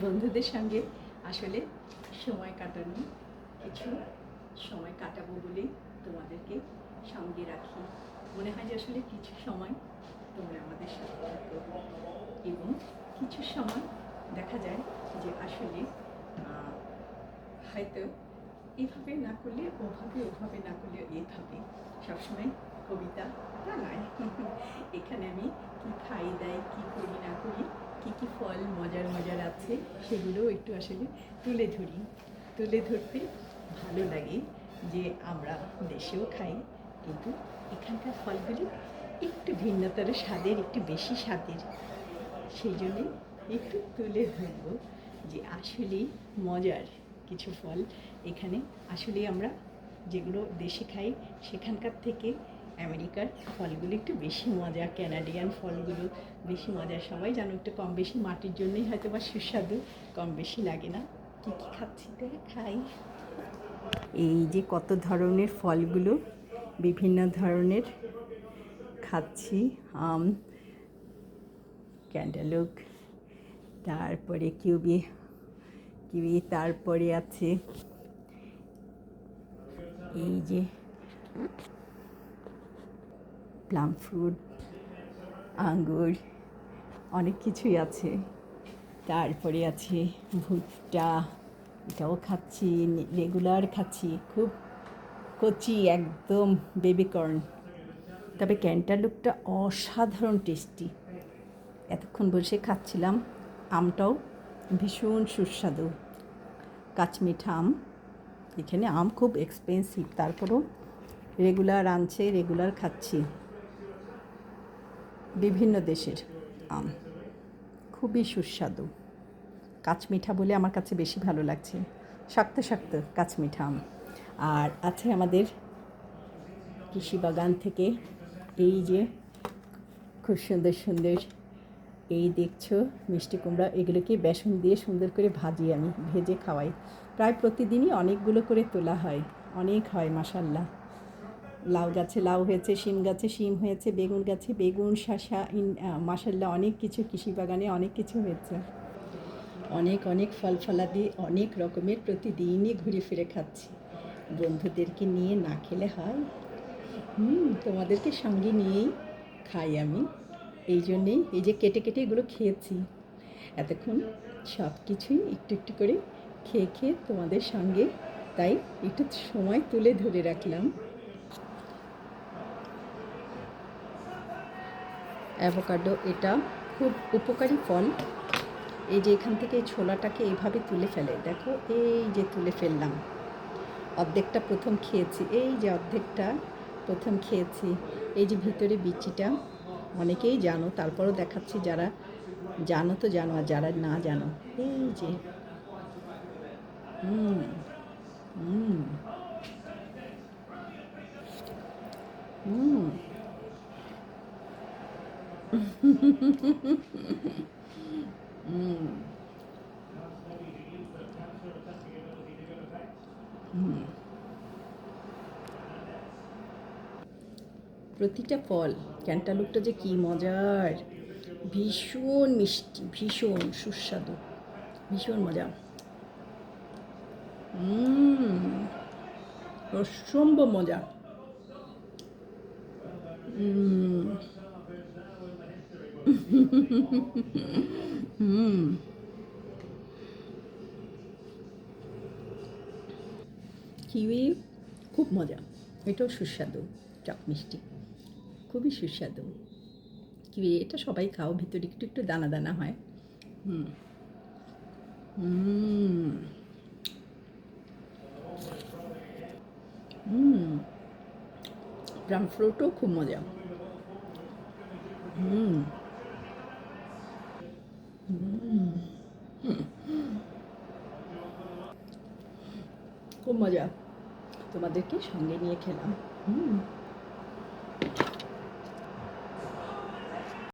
বন্ধুদের সঙ্গে আসলে সময় কাটানো, কিছু সময় কাটাবো বলেই তোমাদেরকে সঙ্গে রাখি। মনে হয় যে আসলে কিছু সময় তোমরা আমাদের সাথে থাকো এবং কিছু সময় দেখা যায় যে আসলে হয়তো এভাবে না করলে ওভাবে, ওভাবে না করলে এভাবে, সবসময় কবিতা তা নয়। এখানে আমি কী খাই দাই, কী করি না করি, কী কী ফল মজার মজার আছে সেগুলোও একটু আসলে তুলে ধরি। তুলে ধরতে ভালো লাগে যে আমরা দেশেও খাই, কিন্তু এখানকার ফলগুলি একটু ভিন্নতর স্বাদের, একটু বেশি স্বাদের। সেই জন্যে একটু তুলে ধরব যে আসলেই মজার কিছু ফল এখানে। আসলে আমরা যেগুলো দেশে খাই সেখানকার থেকে আমেরিকার ফলগুলো একটু বেশি মজা, ক্যানাডিয়ান ফলগুলো বেশি মজা। সবাই জানো একটু কম বেশি মাটির জন্যই হয়তো বা সুস্বাদু, কম বেশি লাগে না। কী কী খাচ্ছি খাই। এই যে কত ধরনের ফলগুলো, বিভিন্ন ধরনের খাচ্ছি। আম, ক্যান্টালুপ, তারপরে কিউবি, তারপরে আছে এই যে প্লাম ফ্রুট, আঙ্গুর, অনেক কিছুই আছে। তারপরে আছে ভুট্টা, এটাও খাচ্ছি, রেগুলার খাচ্ছি, খুব কচি একদম বেবিকর্ন। তবে ক্যান্টালুপটা অসাধারণ টেস্টি, এতক্ষণ বসে খাচ্ছিলাম। আমটাও ভীষণ সুস্বাদু, কাঁচমিঠা আম। এখানে আম খুব এক্সপেন্সিভ, তারপরেও রেগুলার আনছে, রেগুলার খাচ্ছি। বিভিন্ন দেশের আম খুবই সুস্বাদু, কাঁচমিঠা বলে আমার কাছে বেশি ভালো লাগছে, শক্ত শক্ত কাঁচমিঠা আম। আর আছে আমাদের কৃষি বাগান থেকে এই যে খুব সুন্দর সুন্দর, এই দেখছো মিষ্টি কুমড়া, এগুলোকে বেসন দিয়ে সুন্দর করে ভাজি, আমি ভেজে খাওয়াই। প্রায় প্রতিদিনই অনেকগুলো করে তোলা হয়, অনেক হয় মাশাল্লাহ। লাউ গাছে লাউ হয়েছে, শিম গাছে শিম হয়েছে, বেগুন গাছে বেগুন, শসা, মাশাল্লাহ অনেক কিছু, কৃষি বাগানে অনেক কিছু হয়েছে। অনেক অনেক ফল ফলাদি, অনেক রকমের, প্রতিদিনই ঘুরে ফিরে খাচ্ছি। বন্ধুদেরকে নিয়ে না খেলে হয়? তোমাদেরকে সঙ্গে নিয়েই খাই আমি। এই জন্যেই এই যে কেটে কেটে এগুলো খেয়েছি এতক্ষণ, সব কিছুই একটু একটু করে খেয়ে খেয়ে তোমাদের সঙ্গে, তাই একটু সময় তুলে ধরে রাখলাম। অ্যাভোকাডো, এটা খুব উপকারী ফল। এই যে এখান থেকে ছোলাটাকে এইভাবে তুলে ফেলে, দেখো এই যে তুলে ফেললাম। অর্ধেকটা প্রথম খেয়েছি, এই যে অর্ধেকটা প্রথম খেয়েছি। এই যে ভিতরে বিচিটা, অনেকেই জানো, তারপরও দেখাচ্ছি, যারা জানো তো জানো, আর যারা না জানো, এই যে হুম হুম হুম হুম হুম। প্রতিটা ফল, ক্যান্টালুপটা যে কী মজার, ভীষণ মিষ্টি, ভীষণ সুস্বাদু, ভীষণ মজা। অসম্ভব মজা। হুম। কিউই খুব মজা, এটাও সুস্বাদু, টক মিষ্টি, খুবই সুস্বাদু। কিউই এটা সবাই খাও, ভিতরে একটু একটু দানা দানা হয়। হুম হুম হুম। ড্রাম ফ্রুটও খুব মজা। হুম হুম, খুব মজা। তোমাদেরকে সঙ্গে নিয়ে খেলাম। হুম।